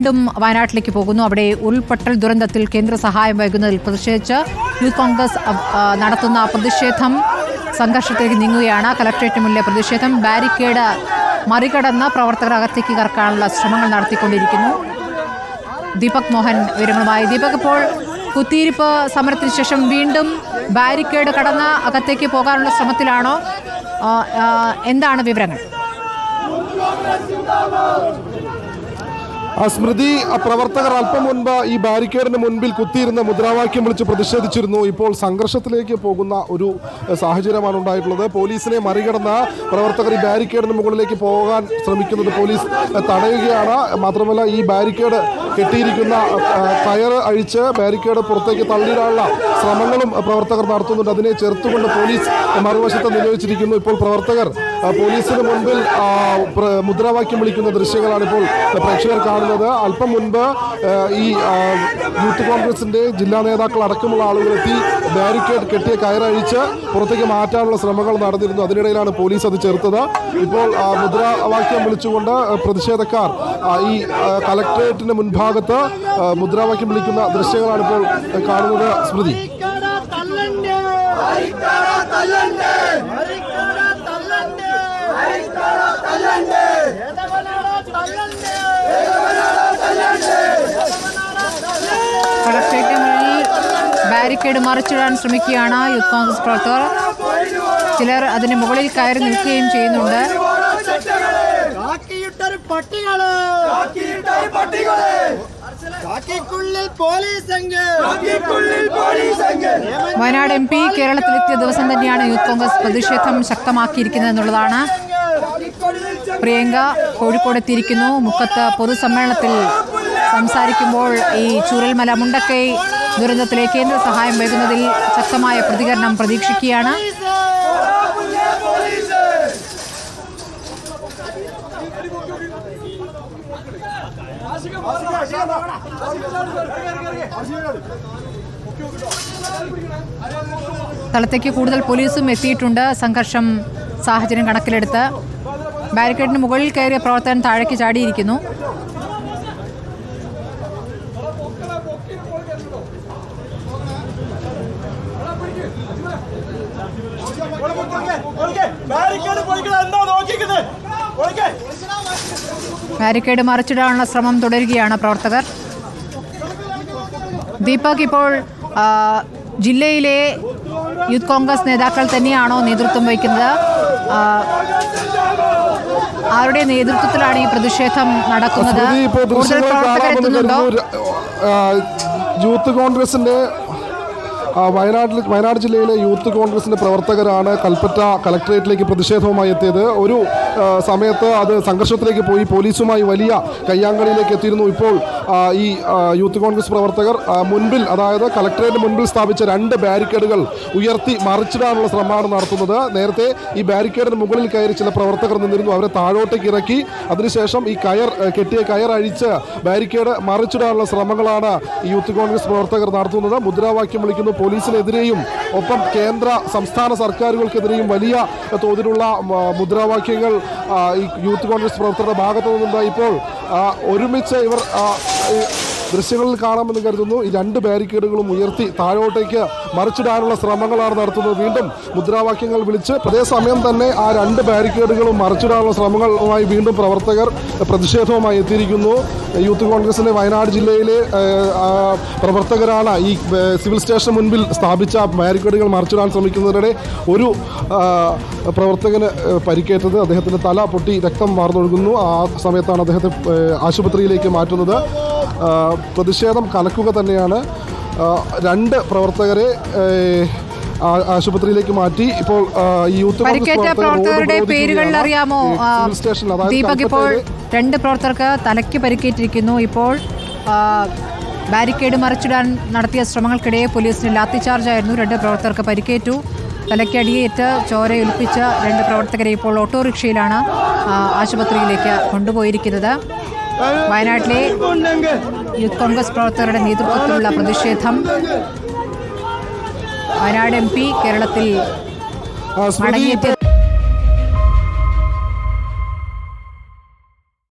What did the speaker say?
വീണ്ടും വയനാട്ടിലേക്ക് പോകുന്നു. അവിടെ ഉരുൾപൊട്ടൽ ദുരന്തത്തിൽ കേന്ദ്ര സഹായം വൈകുന്നതിൽ പ്രതിഷേധിച്ച് യൂത്ത് കോൺഗ്രസ് നടത്തുന്ന പ്രതിഷേധം സംഘർഷത്തിലേക്ക് നീങ്ങുകയാണ്. കലക്ട്രേറ്റിന് മുന്നിലെ പ്രതിഷേധം ബാരിക്കേഡ് മറികടന്ന് പ്രവർത്തകർ അകത്തേക്ക് കടക്കാനുള്ള ശ്രമങ്ങൾ നടത്തിക്കൊണ്ടിരിക്കുന്നു. ദീപക് മോഹൻ വിവരങ്ങളുമായി. ദീപക്, ഇപ്പോൾ കുത്തിയിരിപ്പ് സമരത്തിന് ശേഷം വീണ്ടും ബാരിക്കേഡ് കടന്ന് അകത്തേക്ക് പോകാനുള്ള ശ്രമത്തിലാണോ? എന്താണ് വിവരങ്ങൾ? സ്മൃതി, പ്രവർത്തകർ അല്പം മുൻപ് ഈ ബാരിക്കേഡിന് മുൻപിൽ കുത്തിയിരുന്ന് മുദ്രാവാക്യം വിളിച്ച് പ്രതിഷേധിച്ചിരുന്നു. ഇപ്പോൾ സംഘർഷത്തിലേക്ക് പോകുന്ന ഒരു സാഹചര്യമാണ് ഉണ്ടായിട്ടുള്ളത്. പോലീസിനെ മറികടന്ന് പ്രവർത്തകർ ഈ ബാരിക്കേഡിന് മുകളിലേക്ക് പോകാൻ ശ്രമിക്കുന്നത് പോലീസ് തടയുകയാണ്. മാത്രമല്ല, ഈ ബാരിക്കേഡ് കെട്ടിയിരിക്കുന്ന കയർ അഴിച്ച് ബാരിക്കേഡ് പുറത്തേക്ക് തള്ളിയിടാനുള്ള ശ്രമങ്ങളും പ്രവർത്തകർ നടത്തുന്നുണ്ട്. അതിനെ ചെറുത്തുകൊണ്ട് പോലീസ് മറുവശത്ത് നിലവിച്ചിരിക്കുന്നു. ഇപ്പോൾ പ്രവർത്തകർ പോലീസിന് മുൻപിൽ മുദ്രാവാക്യം വിളിക്കുന്ന ദൃശ്യങ്ങളാണ് ഇപ്പോൾ പ്രേക്ഷകർ കാണുന്നത്. അല്പം മുൻപ് ഈ യൂത്ത് കോൺഗ്രസിന്റെ ജില്ലാ നേതാക്കൾ അടക്കമുള്ള ആളുകൾ എത്തി ബാരിക്കേഡ് കെട്ടിയ കയറഴിച്ച് പുറത്തേക്ക് മാറ്റാനുള്ള ശ്രമങ്ങൾ നടന്നിരുന്നു. അതിനിടയിലാണ് പോലീസ് അത് ചെറുത്തത്. ഇപ്പോൾ മുദ്രാവാക്യം വിളിച്ചുകൊണ്ട് പ്രതിഷേധക്കാർ ഈ കലക്ട്രേറ്റിന്റെ മുൻഭാഗത്ത് മുദ്രാവാക്യം വിളിക്കുന്ന ദൃശ്യങ്ങളാണ് ഇപ്പോൾ കാണുന്നത്. സ്മൃതി, കളക്ട്രേറ്റിന് മുന്നിൽ ബാരിക്കേഡ് മറിച്ചിടാൻ ശ്രമിക്കുകയാണ് യൂത്ത് കോൺഗ്രസ് പ്രവർത്തകർ. ചിലർ അതിന് മുകളിൽ കയറി നിൽക്കുകയും ചെയ്യുന്നുണ്ട്. വയനാട് MP കേരളത്തിലെത്തിയ ദിവസം തന്നെയാണ് യൂത്ത് കോൺഗ്രസ് പ്രതിഷേധം ശക്തമാക്കിയിരിക്കുന്നത് എന്നുള്ളതാണ്. പ്രിയങ്ക കോഴിക്കോട് എത്തിയിരിക്കുന്നു. മുക്കത്ത് പൊതുസമ്മേളനത്തിൽ സംസാരിക്കുമ്പോൾ ഈ ചൂരൽമല മുണ്ടക്കൈ ദുരന്തത്തിലെ കേന്ദ്ര സഹായം വൈകുന്നതിൽ ശക്തമായ പ്രതികരണം പ്രതീക്ഷിക്കുകയാണ്. സ്ഥലത്തേക്ക് കൂടുതൽ പോലീസും എത്തിയിട്ടുണ്ട്. സംഘർഷം സാഹചര്യം കണക്കിലെടുത്ത് ബാരിക്കേഡിന് മുകളിൽ കയറിയ പ്രവർത്തകൻ താഴേക്ക് ചാടിയിരിക്കുന്നു. ബാരിക്കേഡ് മറിച്ചിടാനുള്ള ശ്രമം തുടരുകയാണ് പ്രവർത്തകർ. ദീപക്, ഇപ്പോൾ ജില്ലയിലെ യൂത്ത് കോൺഗ്രസ് നേതാക്കൾ തന്നെയാണോ നേതൃത്വം വഹിക്കുന്നത്? ആരുടെ നേതൃത്വത്തിലാണ് ഈ പ്രതിഷേധം നടക്കുന്നത്? കൂടുതൽ പ്രവർത്തകർ എത്തുന്നുണ്ടോ? യൂത്ത് കോൺഗ്രസിന്റെ വയനാട് ജില്ലയിലെ യൂത്ത് കോൺഗ്രസിന്റെ പ്രവർത്തകരാണ് കൽപ്പറ്റ കളക്ട്രേറ്റിലേക്ക് പ്രതിഷേധവുമായി എത്തിയത്. ഒരു സമയത്ത് അത് സംഘർഷത്തിലേക്ക് പോയി പോലീസുമായി വലിയ കയ്യാങ്കളിയിലേക്ക് എത്തിയിരുന്നു. ഇപ്പോൾ ഈ യൂത്ത് കോൺഗ്രസ് പ്രവർത്തകർ മുൻപിൽ, അതായത് കളക്ട്രേറ്റിന് മുൻപിൽ സ്ഥാപിച്ച 2 ബാരിക്കേഡുകൾ ഉയർത്തി മറിച്ചിടാനുള്ള ശ്രമമാണ് നടത്തുന്നത്. നേരത്തെ ഈ ബാരിക്കേഡിന് മുകളിൽ കയറി ചില പ്രവർത്തകർ നിന്നിരുന്നു. അവരെ താഴോട്ടേക്ക് ഇറക്കി അതിനുശേഷം ഈ കെട്ടിയ കയർ അഴിച്ച് ബാരിക്കേഡ് മറിച്ചിടാനുള്ള ശ്രമങ്ങളാണ് ഈ യൂത്ത് കോൺഗ്രസ് പ്രവർത്തകർ നടത്തുന്നത്. മുദ്രാവാക്യം വിളിക്കുന്നു. പോലീസിനെതിരെയും ഒപ്പം കേന്ദ്ര സംസ്ഥാന സർക്കാരുകൾക്കെതിരെയും വലിയ തോതിലുള്ള മുദ്രാവാക്യങ്ങൾ ഈ യൂത്ത് കോൺഗ്രസ് പ്രവർത്തകരുടെ ഭാഗത്തു നിന്നുണ്ട്. ഇപ്പോൾ ഒരുമിച്ച് ഇവർ ദൃശ്യങ്ങളിൽ കാണാമെന്ന് കരുതുന്നു. ഈ 2 ബാരിക്കേഡുകളും ഉയർത്തി താഴോട്ടേക്ക് മറിച്ചിടാനുള്ള ശ്രമങ്ങളാണ് നടത്തുന്നത്. വീണ്ടും മുദ്രാവാക്യങ്ങൾ വിളിച്ച് അതേസമയം തന്നെ ആ 2 ബാരിക്കേഡുകളും മറിച്ചിടാനുള്ള ശ്രമങ്ങളുമായി വീണ്ടും പ്രവർത്തകർ പ്രതിഷേധവുമായി എത്തിയിരിക്കുന്നു. യൂത്ത് കോൺഗ്രസിന്റെ വയനാട് ജില്ലയിലെ പ്രവർത്തകരാണ് ഈ സിവിൽ സ്റ്റേഷന് മുൻപിൽ സ്ഥാപിച്ച ബാരിക്കേഡുകൾ മറിച്ചിടാൻ ശ്രമിക്കുന്നതിനിടെ ഒരു പ്രവർത്തകന് പരിക്കേറ്റത്. അദ്ദേഹത്തിൻ്റെ തല പൊട്ടി രക്തം വാർന്നൊഴുകുന്നു. ആ സമയത്താണ് അദ്ദേഹത്തെ ആശുപത്രിയിലേക്ക് മാറ്റുന്നത്. പ്രതിഷേധം കനക്കുക തന്നെയാണ്. 2 പ്രവർത്തകരെ ആശുപത്രിയിലേക്ക് മാറ്റി. ഇപ്പോൾ യൂത്ത് പ്രവർത്തകരുടെ പേരുകൾ അറിയാമോ ദീപക്? ഇപ്പോൾ 2 പ്രവർത്തകർക്ക് തലയ്ക്ക് പരിക്കേറ്റിരിക്കുന്നു. ഇപ്പോൾ ബാരിക്കേഡ് മറിച്ചിടാൻ നടത്തിയ ശ്രമങ്ങൾക്കിടെ പോലീസിന് ലാത്തിചാർജ് ആയിരുന്നു. 2 പ്രവർത്തകർക്ക് പരിക്കേറ്റു. തലയ്ക്കടിയേറ്റ് ചോരയൊലിപ്പിച്ച 2 പ്രവർത്തകരെ ഇപ്പോൾ ഓട്ടോറിക്ഷയിലാണ് ആശുപത്രിയിലേക്ക് കൊണ്ടുപോയിരിക്കുന്നത്. വയനാട്ടിലെ യൂത്ത് കോൺഗ്രസ് പ്രവർത്തകരുടെ നേതൃത്വത്തിലുള്ള പ്രതിഷേധം. വയനാട് MP കേരളത്തിൽ മടങ്ങിയെത്തിയ